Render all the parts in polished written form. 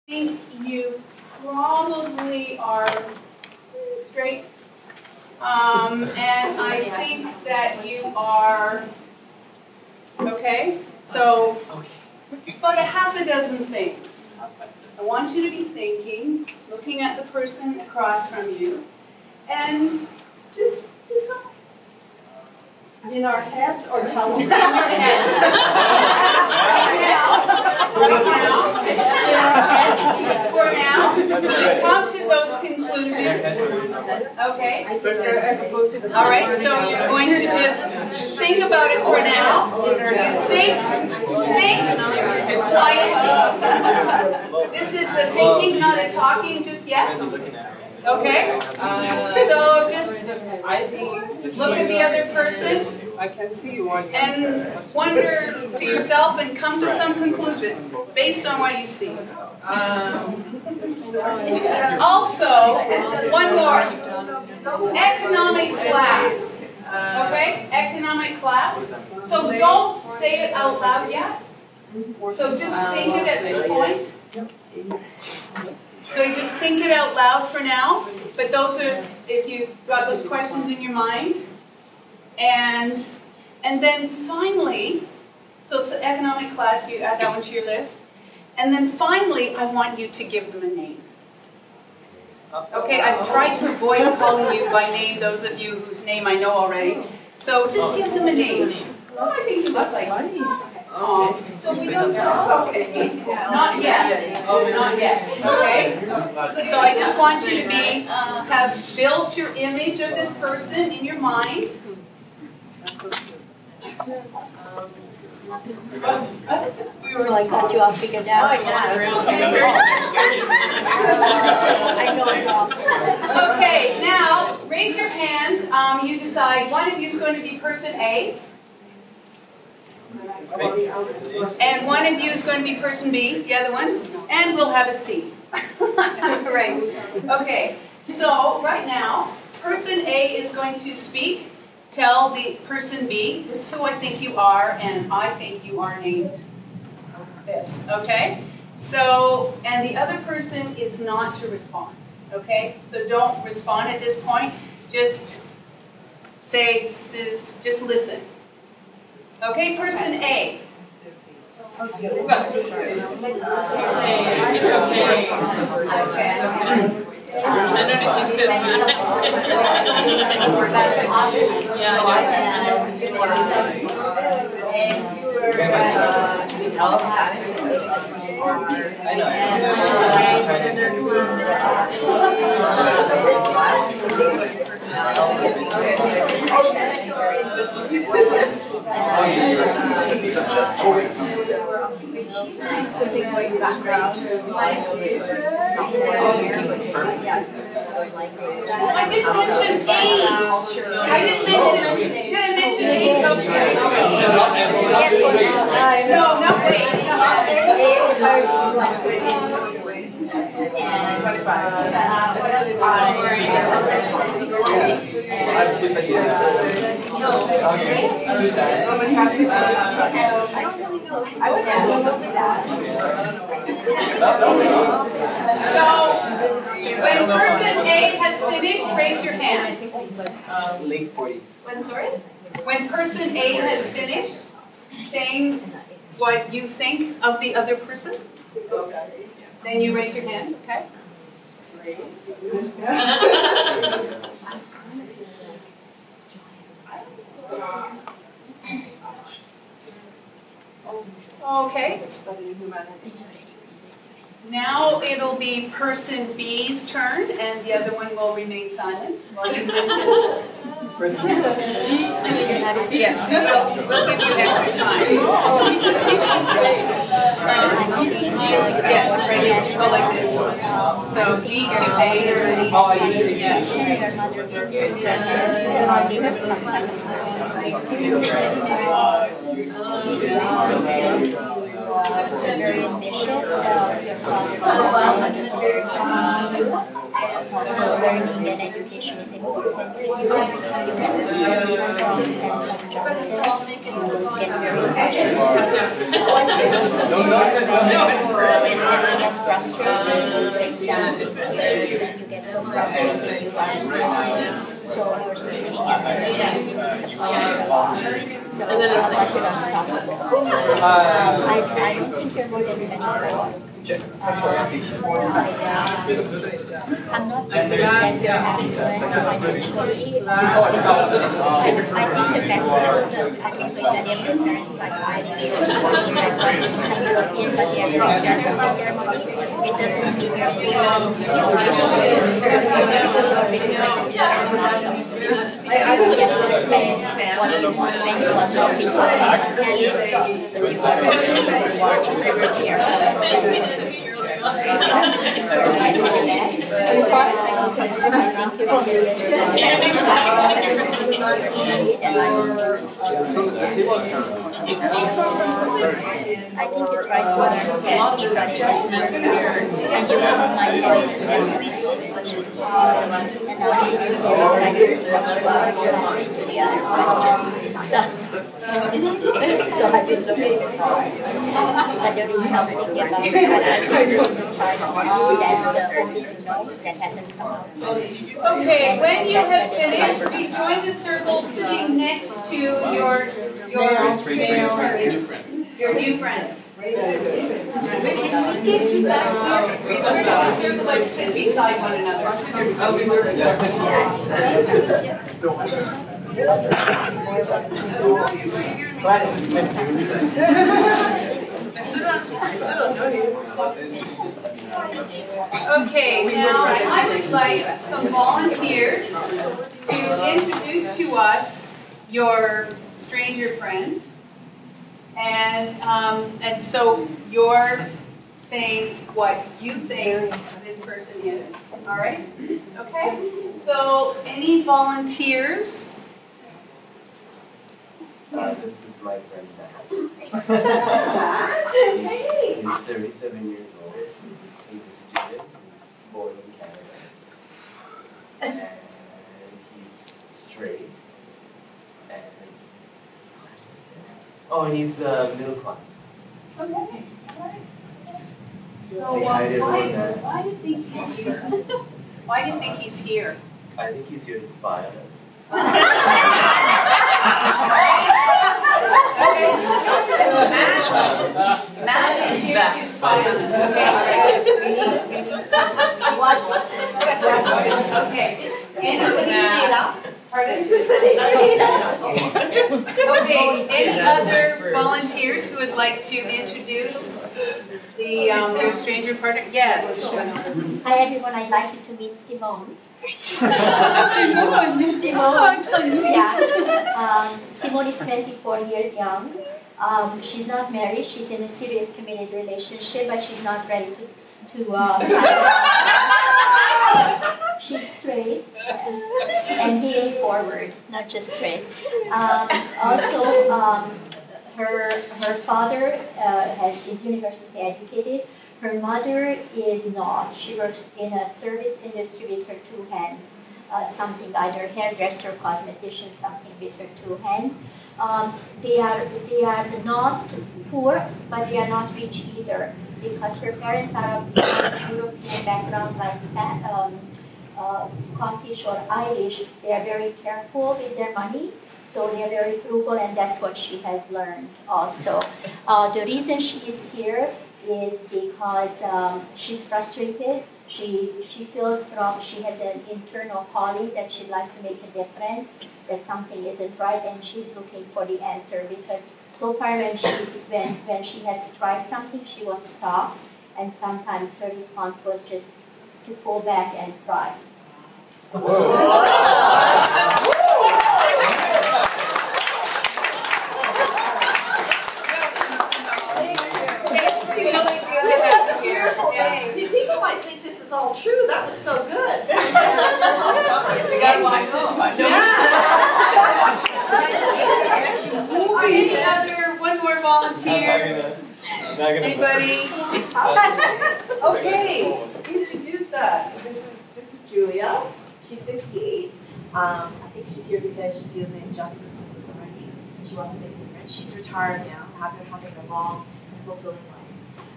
think you probably are straight. And I think that you are, okay? So, about a half a dozen things. I want you to be thinking, looking at the person across from you, and just decide. In our heads or television? In our heads. For now, so come to those conclusions. Okay? All right, so you're going to just think about it for now. You think quietly. This is a thinking, not a talking just yet. Okay? So just look at the other person. I can see you on and wonder to yourself and come to some conclusions based on what you see. Also, one more. Economic class. Okay? Economic class. So don't say it out loud yet. So just think it at this point. So you just think it out loud for now. But those are, if you've got those questions in your mind. And then finally, so economic class, you add that one to your list. And then finally, I want you to give them a name. Okay, I've tried to avoid calling you by name, those of you whose name I know already. So just give them a name. Oh, I think you look like so we don't talk. Okay. Not yet. Oh, not yet. Okay. So I just want you to have built your image of this person in your mind. We were like, got you all figured out. Oh, I know it all. Okay, now raise your hands. You decide one of you is going to be person A. And one of you is going to be person B, the other one. And we'll have a C. Right. Okay, so right now, person A is going to speak. Tell the person B, this is who I think you are, and I think you are named this, okay? So, and the other person is not to respond, okay? So don't respond at this point. Just say, just listen. Okay, person A. It's okay. I noticed you stood yeah, Some things about your background. I didn't mention age. I didn't mention. Did I mention age? No, not age. So, when person A has finished, raise your hand. Late 40s. When, sorry? When person A has finished saying what you think of the other person, then you raise your hand, okay? Okay. Now it'll be person B's turn, and the other one will remain silent while you listen. Person B. Yes, we'll give you extra time. Yes, right. Go like this. So B to A and C to B. Yes. very ambitious. Your father is very close to you. Also, learning and education is important. You have a very strong sense of justice. You get very passionate. When you get frustrated, you break down. When you get so frustrated, you are so you're seeking and searching disappointment a lot. So like you're unstoppable. I don't think you're more than 24. I'm not just saying that you have to learn financially. I think the background, I think many of your parents like mine, shows some European, but they are very careful with their money. It doesn't mean you're poor, it doesn't mean you're rich. You have to spend what you want when you want to be because you are very careful. I think you try to learn fast, but and you don't mind having a salary. And now you just like to watch the other questions. So I was looking hard. But there is something about that. There is a side of that only you know that hasn't come out. Okay, when you have finished, rejoin the circle sitting next to your new friend. Get you back here. Return to the circle, but sit beside one another. Okay, now I would like some volunteers to introduce to us your stranger friend. And so you're saying what you think this person is, all right? Okay, so any volunteers? This is my friend Matt. He's 37 years old. He's a student. He's born in Canada. And he's straight. And he's middle class. Okay, all right. So Say hi to everyone, Matt. why do you think he's here? Why do you think he's here? I think he's here to spy on us. Okay. Matt is here to spy on us. Okay. We need to watch us. Okay. Pardon? Okay. Any other volunteers who would like to introduce their stranger partner? Yes. Hi everyone, I'd like you to meet Simone. Simone. Yeah. Simone is 24 years young. She's not married. She's in a serious committed relationship, but she's not ready to she's straight and healing forward, not just straight. Her father is university educated. Her mother is not. She works in a service industry with her two hands. Something either hairdresser, cosmetician, something with her two hands. They are not poor, but they are not rich either, because her parents are of European background, like Scottish or Irish. They are very careful with their money, so they are very frugal, and that's what she has learned also. The reason she is here is because she's frustrated. She feels she has an internal calling that she'd like to make a difference, that something isn't right, and she's looking for the answer, because so far when she has tried something, she was stopped, and sometimes her response was just to pull back and cry. People might think this is all true. That was so good. We gotta watch this one. Any other, one more volunteer? Anybody? Okay, introduce us. This is Julia. She's 58. I think she's here because she feels the injustice in society and she wants to make a difference. She's retired now, having a long and fulfilling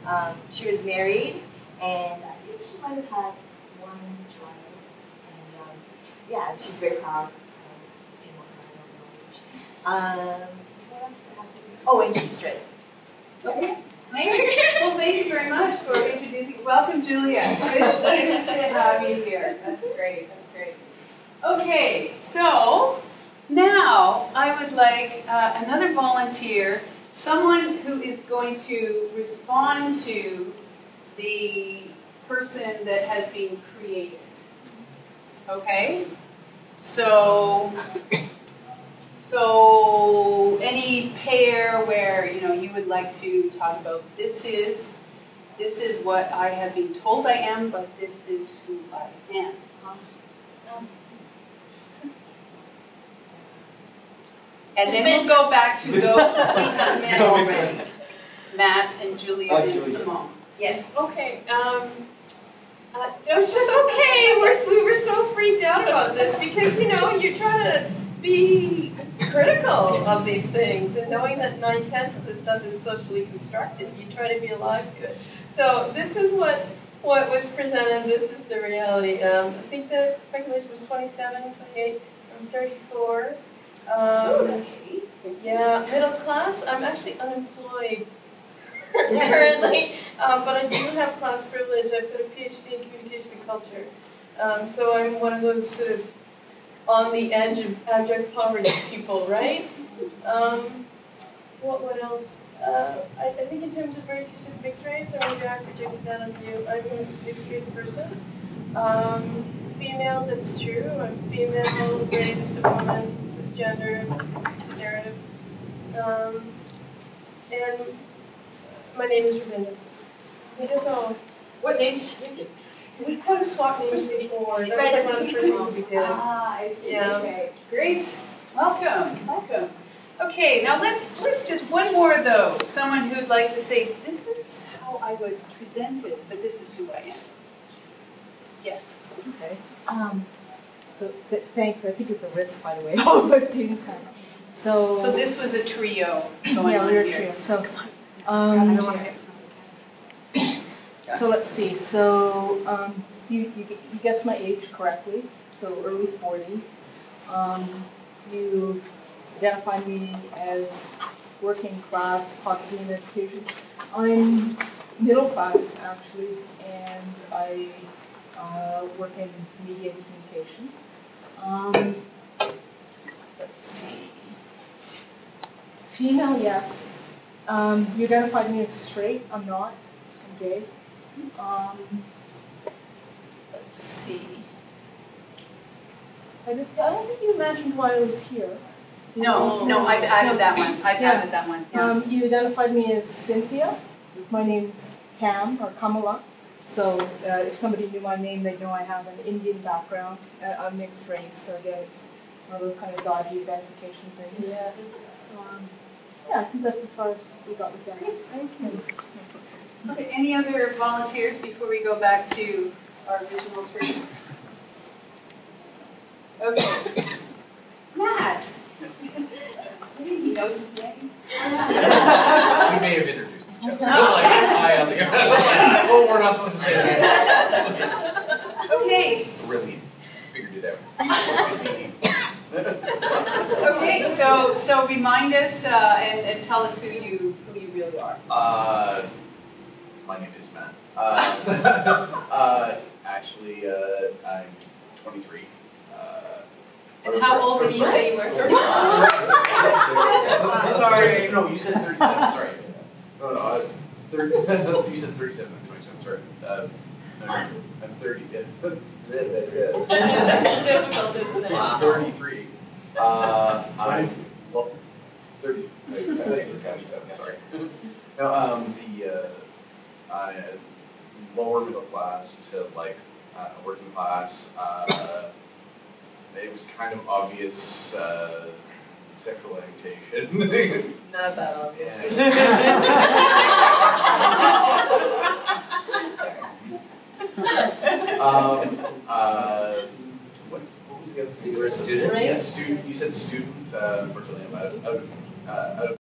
life. She was married, and I think she might have had one child. And yeah, she's very proud. What else do I have to say? Oh, and she's straight. Okay. Well, thank you very much for introducing. Welcome, Julia. Good to have you here. That's great. That's great. Okay, so now I would like another volunteer, someone who is going to respond to the person that has been created. Okay? So any pair where you would like to talk about this is what I have been told I am, but this is who I am. And then we'll go back to those we have met already. Matt and Julia and Simone. Yes. Okay. It's just okay. We were so freaked out about this because you're trying to be critical of these things, and knowing that 9/10 of this stuff is socially constructed, you try to be alive to it. So this is what was presented. This is the reality. I think the speculation was 27, 28. I'm 34. Yeah, middle class. I'm actually unemployed currently, but I do have class privilege. I've got a PhD in communication and culture. So I'm one of those sort of on the edge of abject poverty people, right? What else? I think in terms of race, you said mixed race, or maybe I projected that onto you. I'm a mixed race person. Female, that's true. I'm female, raised, a woman, cisgender, consistent narrative. And my name is Ravinda. I think that's all. What name did she give you? We could have swapped names before. That was like one of the first things we did. I see. Yeah. Okay, great. Welcome. Welcome. Okay, now let's just one more of those. Someone who'd like to say, this is how I was presented, but this is who I am. Yes. Okay. Thanks. I think it's a risk, by the way. All of us students have. So this was a trio going yeah, on we were a here. trio. So, so let's see. So you guessed my age correctly. So early 40s. You identify me as working class, possibly in education. I'm middle class actually, and I work in media and communications. Let's see. Female, yes. You identified me as straight. I'm not. I'm gay. Let's see. I don't think you mentioned why I was here. No, I've added that one. I've added that one. Yeah. You identified me as Cynthia. My name's Cam, or Kamala. So if somebody knew my name, they'd know I have an Indian background. I'm mixed race, so again, it's one of those kind of dodgy identification things. Yeah. Yeah, I think that's as far as we got with that. Thank you. Okay, any other volunteers before we go back to our original three? Okay. Matt. Yes. He knows his name. We may have introduced each other. Hi, how's it going? Oh, we're not supposed to say that. Okay. Really figured it out. Okay, so remind us and tell us who you really are. My name is Matt. Actually, I'm 23. And how old did you say you were? Sorry. No, you said 37. Sorry. No. You said 37. I'm 27. Sorry. No, I'm 30. That's difficult, isn't it? I'm 33. I'm 30. 27. Sorry. No. Lower middle class to like working class. It was kind of obvious sexual orientation. Not that obvious. Student? Right? Yeah, student. You said student. Unfortunately, I'm out of